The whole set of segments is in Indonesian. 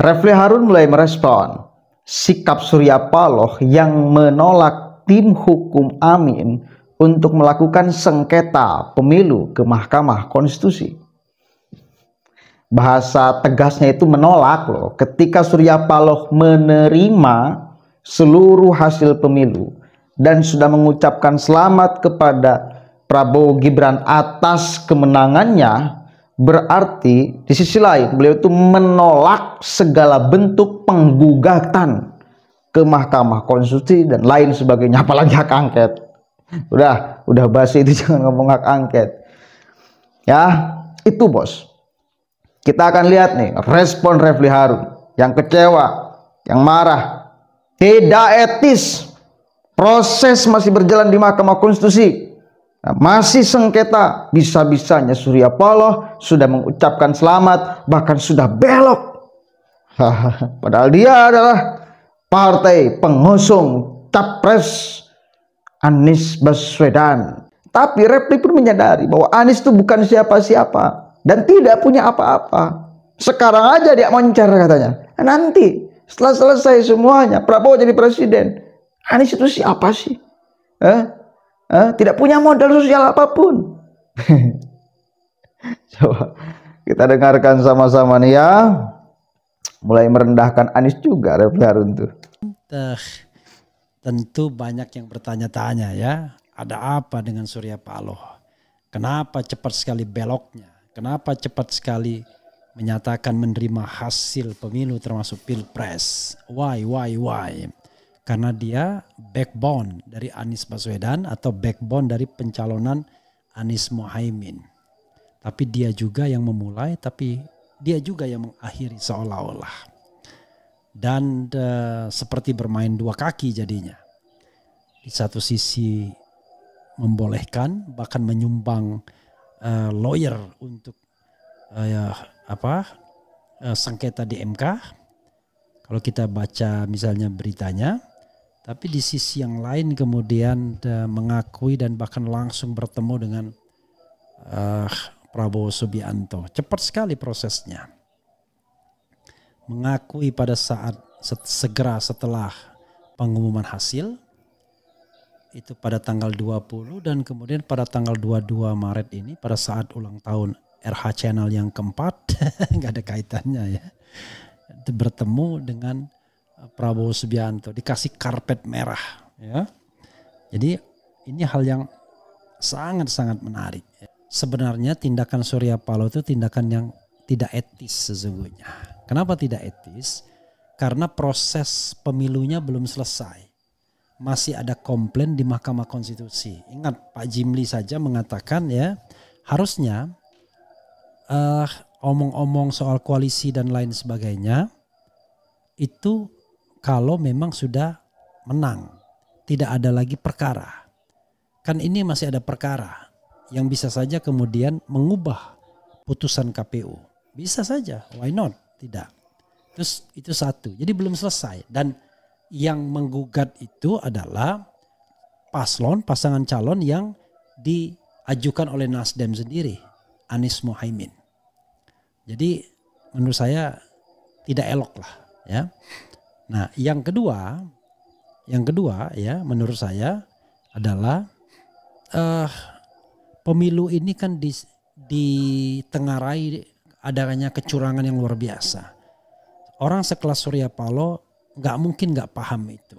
Refli Harun mulai merespon sikap Surya Paloh yang menolak tim hukum Amin untuk melakukan sengketa pemilu ke Mahkamah Konstitusi. Bahasa tegasnya itu menolak loh. Ketika Surya Paloh menerima seluruh hasil pemilu dan sudah mengucapkan selamat kepada Prabowo Gibran atas kemenangannya, berarti di sisi lain beliau itu menolak segala bentuk penggugatan ke Mahkamah Konstitusi dan lain sebagainya, apalagi hak angket. Udah basi itu, jangan ngomong hak angket. Ya, itu bos. Kita akan lihat nih respon Refli Harun yang kecewa, yang marah. Tidak etis. Proses masih berjalan di Mahkamah Konstitusi. Nah, masih sengketa. Bisa-bisanya Surya Paloh sudah mengucapkan selamat, bahkan sudah belok. Padahal dia adalah partai pengusung Capres Anies Baswedan. Tapi Refli pun menyadari bahwa Anies itu bukan siapa-siapa dan tidak punya apa-apa. Sekarang aja dia moncer katanya. Nanti setelah selesai semuanya Prabowo jadi presiden, Anies itu siapa sih? Tidak punya modal sosial apapun. Coba kita dengarkan sama-sama nih ya. Mulai merendahkan Anies juga Refli Harun tuh. Tentu banyak yang bertanya-tanya ya, ada apa dengan Surya Paloh? Kenapa cepat sekali beloknya? Kenapa cepat sekali menyatakan menerima hasil pemilu termasuk pilpres? Why? Karena dia backbone dari Anies Baswedan atau backbone dari pencalonan Anies Mohaimin. Tapi dia juga yang memulai, tapi dia juga yang mengakhiri seolah-olah. Dan seperti bermain dua kaki jadinya. Di satu sisi membolehkan bahkan menyumbang lawyer untuk sengketa di MK. Kalau kita baca misalnya beritanya, tapi di sisi yang lain kemudian mengakui dan bahkan langsung bertemu dengan Prabowo Subianto. Cepat sekali prosesnya. Mengakui pada saat segera setelah pengumuman hasil itu pada tanggal 20 dan kemudian pada tanggal 22 Maret ini pada saat ulang tahun RH Channel yang keempat, nggak ada kaitannya ya, itu bertemu dengan Prabowo Subianto, dikasih karpet merah ya. Jadi ini hal yang sangat-sangat menarik. Sebenarnya tindakan Surya Paloh itu tindakan yang tidak etis sesungguhnya. Kenapa tidak etis? Karena proses pemilunya belum selesai. Masih ada komplain di Mahkamah Konstitusi. Ingat Pak Jimli saja mengatakan ya, harusnya omong-omong soal koalisi dan lain sebagainya itu kalau memang sudah menang, tidak ada lagi perkara. Kan ini masih ada perkara yang bisa saja kemudian mengubah putusan KPU. Bisa saja, why not? Tidak. Terus itu satu. Jadi belum selesai. Dan yang menggugat itu adalah pasangan calon yang diajukan oleh Nasdem sendiri, Anies Mohaimin. Jadi menurut saya tidak elok lah ya. Nah, yang kedua ya menurut saya adalah pemilu ini kan ditengarai adanya kecurangan yang luar biasa. Orang sekelas Surya Paloh nggak mungkin nggak paham itu.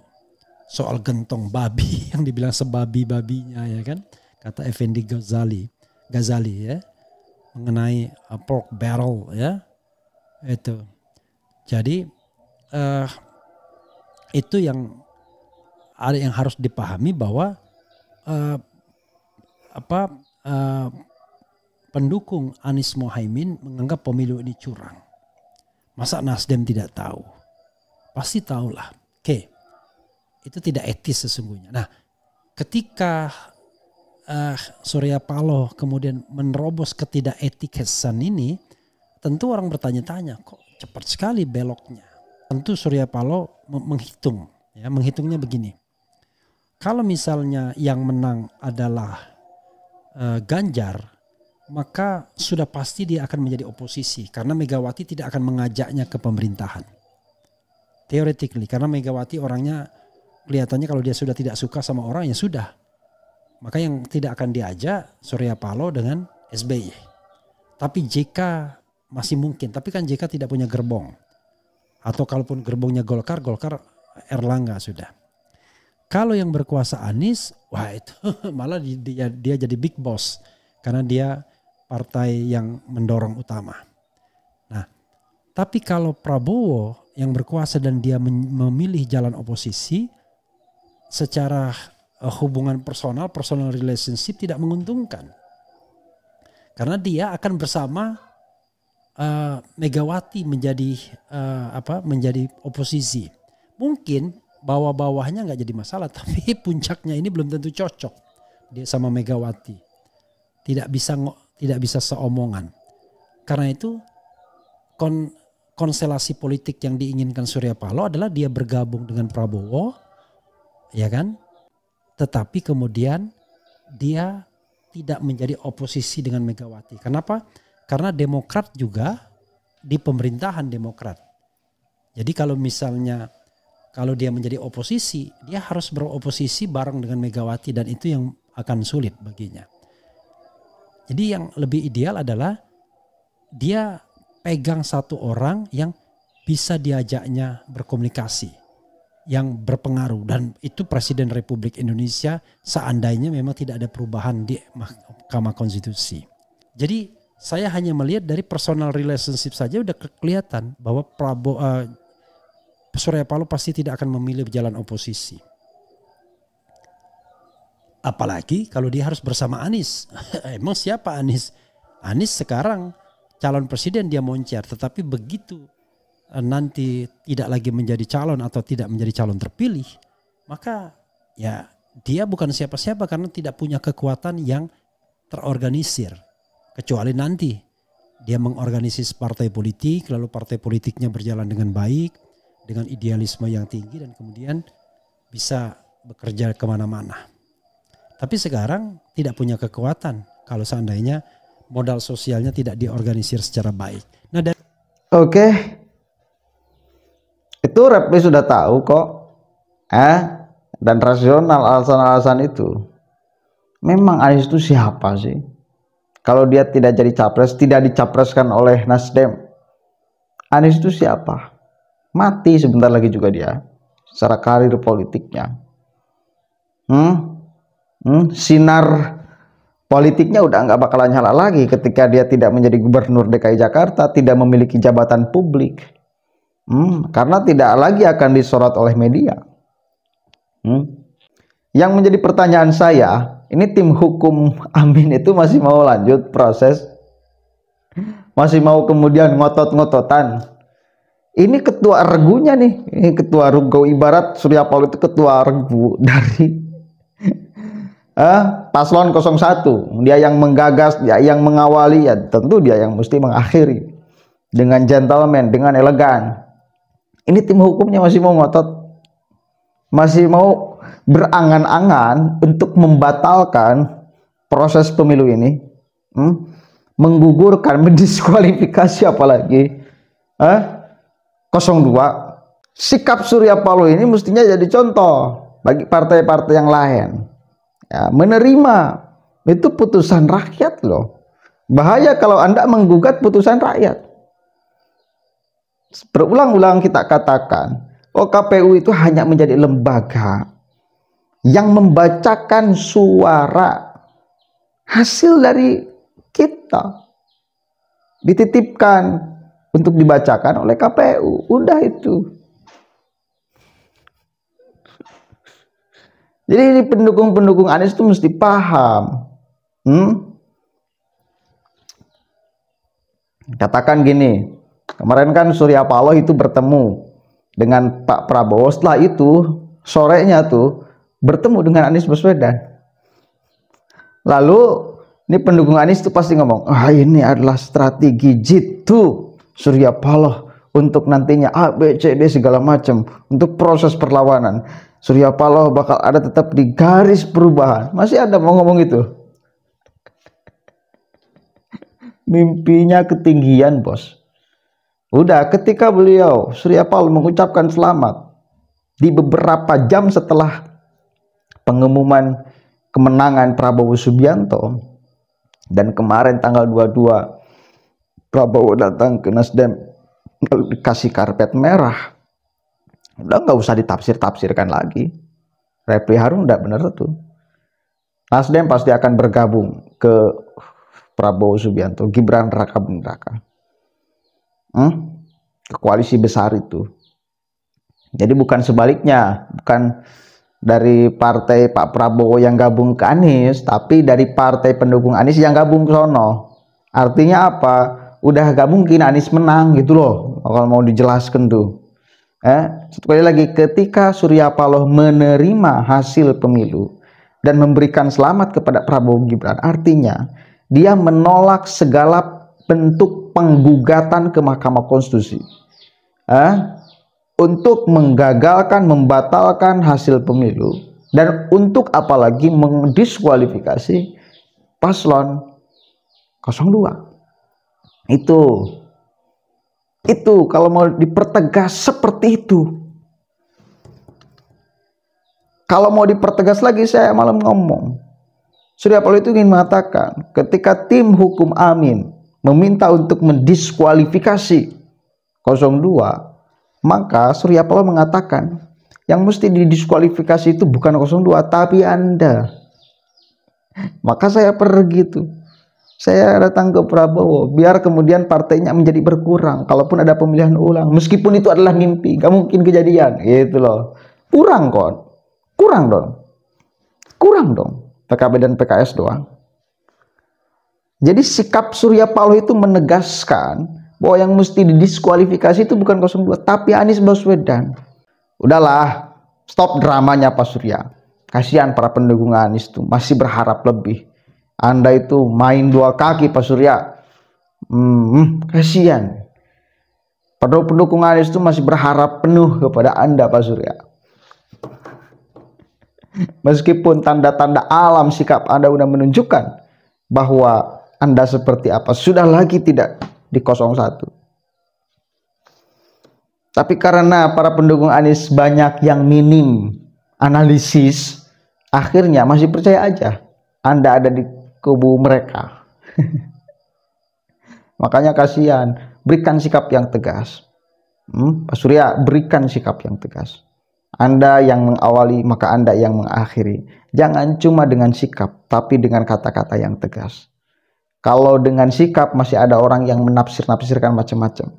Soal gentong babi yang dibilang sebabi-babinya ya kan. Kata Effendi Ghazali ya. Mengenai pork barrel ya. Itu. Jadi itu yang ada yang harus dipahami bahwa pendukung Anies Mohaimin menganggap pemilu ini curang. Masa Nasdem tidak tahu? Pasti tahulah. Oke, itu tidak etis sesungguhnya. Nah, ketika Surya Paloh kemudian menerobos ketidaketikesan ini, tentu orang bertanya-tanya, kok cepat sekali beloknya. Tentu Surya Paloh menghitung, ya, menghitungnya begini. Kalau misalnya yang menang adalah Ganjar, maka sudah pasti dia akan menjadi oposisi karena Megawati tidak akan mengajaknya ke pemerintahan. Theoretically, karena Megawati orangnya kelihatannya kalau dia sudah tidak suka sama orang ya sudah. Maka yang tidak akan diajak Surya Paloh dengan SBY. Tapi JK masih mungkin, tapi kan JK tidak punya gerbong. Atau kalaupun gerbongnya Golkar Erlangga sudah. Kalau yang berkuasa Anies, wah itu malah dia jadi big boss karena dia partai yang mendorong utama. Nah, tapi kalau Prabowo yang berkuasa dan dia memilih jalan oposisi, secara hubungan personal relationship tidak menguntungkan. Karena dia akan bersama Megawati menjadi menjadi oposisi. Mungkin bawah-bawahnya nggak jadi masalah, tapi puncaknya ini belum tentu cocok dia sama Megawati. Tidak bisa seomongan. Karena itu konstelasi politik yang diinginkan Surya Paloh adalah dia bergabung dengan Prabowo, ya kan? Tetapi kemudian dia tidak menjadi oposisi dengan Megawati. Kenapa? Karena Demokrat juga di pemerintahan Demokrat. Jadi kalau misalnya kalau dia menjadi oposisi, dia harus beroposisi bareng dengan Megawati dan itu yang akan sulit baginya. Jadi yang lebih ideal adalah dia pegang satu orang yang bisa diajaknya berkomunikasi, yang berpengaruh, dan itu Presiden Republik Indonesia seandainya memang tidak ada perubahan di Mahkamah Konstitusi. Jadi saya hanya melihat dari personal relationship saja udah kelihatan bahwa Surya Paloh pasti tidak akan memilih jalan oposisi. Apalagi kalau dia harus bersama Anies. Emang siapa Anies? Anies sekarang calon presiden dia moncer, tetapi begitu nanti tidak lagi menjadi calon atau tidak menjadi calon terpilih, maka ya dia bukan siapa-siapa karena tidak punya kekuatan yang terorganisir. Kecuali nanti dia mengorganisir partai politik, lalu partai politiknya berjalan dengan baik, dengan idealisme yang tinggi dan kemudian bisa bekerja kemana-mana. Tapi sekarang tidak punya kekuatan kalau seandainya modal sosialnya tidak diorganisir secara baik. Nah, Oke. Itu Repli sudah tahu kok. Dan rasional alasan-alasan itu. Memang Anies itu siapa sih? Kalau dia tidak jadi capres, tidak dicapreskan oleh Nasdem. Anies itu siapa? Mati sebentar lagi juga dia. Secara karir politiknya. Sinar politiknya udah nggak bakalan nyala lagi ketika dia tidak menjadi gubernur DKI Jakarta, tidak memiliki jabatan publik. Karena tidak lagi akan disorot oleh media. Yang menjadi pertanyaan saya, ini tim hukum Amin itu masih mau lanjut proses? Masih mau kemudian ngotot-ngototan? Ini ketua regunya nih, ini ketua regu, ibarat Surya Paloh itu ketua regu dari paslon 01. Dia yang menggagas, dia yang mengawali, ya tentu dia yang mesti mengakhiri dengan gentleman, dengan elegan. Ini tim hukumnya masih mau ngotot, masih mau berangan-angan untuk membatalkan proses pemilu ini, menggugurkan, mendiskualifikasi apalagi 02. Sikap Surya Paloh ini mestinya jadi contoh bagi partai-partai yang lain. Ya, menerima itu putusan rakyat loh. Bahaya kalau Anda menggugat putusan rakyat. Berulang-ulang kita katakan, KPU itu hanya menjadi lembaga yang membacakan suara hasil dari kita, dititipkan untuk dibacakan oleh KPU. Udah itu. Jadi ini pendukung-pendukung Anies itu mesti paham. Katakan gini, kemarin kan Surya Paloh itu bertemu dengan Pak Prabowo. Setelah itu sorenya tuh bertemu dengan Anies Baswedan. Lalu ini pendukung Anies itu pasti ngomong, ini adalah strategi jitu Surya Paloh untuk nantinya A, B, C, D segala macam untuk proses perlawanan. Surya Paloh bakal ada tetap di garis perubahan. Masih ada mau ngomong itu? Mimpinya ketinggian, bos. Udah, ketika beliau Surya Paloh mengucapkan selamat di beberapa jam setelah pengumuman kemenangan Prabowo Subianto, dan kemarin tanggal 22 Prabowo datang ke Nasdem dikasih karpet merah, udah nggak usah ditafsir-tafsirkan lagi. Refli Harun udah bener tuh, Nasdem pasti akan bergabung ke Prabowo Subianto, Gibran Raka Buming Raka, ke koalisi besar itu. Jadi bukan sebaliknya, bukan dari partai Pak Prabowo yang gabung ke Anies, tapi dari partai pendukung Anies yang gabung ke sono. Artinya apa? Udah gak mungkin Anies menang gitu loh, kalau mau dijelaskan tuh. Sekali lagi, ketika Surya Paloh menerima hasil pemilu dan memberikan selamat kepada Prabowo Gibran, artinya dia menolak segala bentuk penggugatan ke Mahkamah Konstitusi untuk menggagalkan, membatalkan hasil pemilu, dan untuk apalagi mendiskualifikasi paslon 02. Itu kalau mau dipertegas seperti itu. Kalau mau dipertegas lagi, saya malam ngomong, Surya Paloh itu ingin mengatakan, ketika tim hukum Amin meminta untuk mendiskualifikasi 02, maka Surya Paloh mengatakan yang mesti didiskualifikasi itu bukan 02 tapi Anda. Maka saya pergi tuh, saya datang ke Prabowo biar kemudian partainya menjadi berkurang kalaupun ada pemilihan ulang, meskipun itu adalah mimpi, gak mungkin kejadian gitu loh. Kurang dong PKB dan PKS doang. Jadi sikap Surya Paloh itu menegaskan bahwa yang mesti didiskualifikasi itu bukan 02 tapi Anies Baswedan. Udahlah, stop dramanya Pak Surya. Kasihan para pendukung Anies tuh masih berharap lebih. Anda itu main dua kaki Pak Surya. Kasihan. Pendukung Anies itu masih berharap penuh kepada Anda Pak Surya. Meskipun tanda-tanda alam sikap Anda sudah menunjukkan bahwa Anda seperti apa, sudah lagi tidak di 01. Tapi karena para pendukung Anies banyak yang minim analisis, akhirnya masih percaya aja Anda ada di kubu mereka. Makanya kasihan, berikan sikap yang tegas. Pak Surya, berikan sikap yang tegas. Anda yang mengawali, maka Anda yang mengakhiri. Jangan cuma dengan sikap, tapi dengan kata-kata yang tegas. Kalau dengan sikap masih ada orang yang menafsir-nafsirkan macam-macam.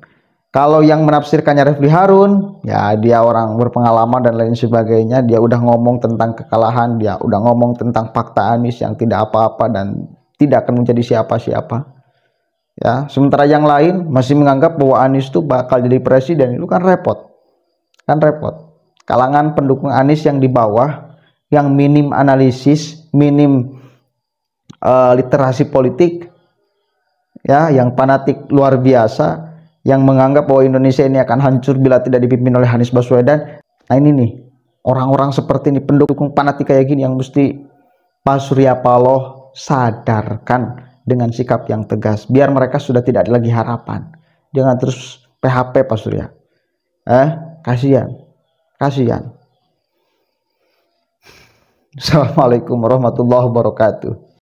Kalau yang menafsirkannya Refli Harun, ya dia orang berpengalaman dan lain sebagainya. Dia udah ngomong tentang kekalahan, dia udah ngomong tentang fakta Anies yang tidak apa-apa dan tidak akan menjadi siapa-siapa. Ya, sementara yang lain masih menganggap bahwa Anies itu bakal jadi presiden. Itu kan repot. Kalangan pendukung Anies yang di bawah, yang minim analisis, minim literasi politik, ya, yang fanatik luar biasa, yang menganggap bahwa Indonesia ini akan hancur bila tidak dipimpin oleh Anies Baswedan. Nah ini nih, orang-orang seperti ini, pendukung fanatik kayak gini yang mesti Pak Surya Paloh sadarkan dengan sikap yang tegas, biar mereka sudah tidak ada lagi harapan. Jangan terus PHP Pak Surya. Kasihan. Assalamualaikum warahmatullahi wabarakatuh.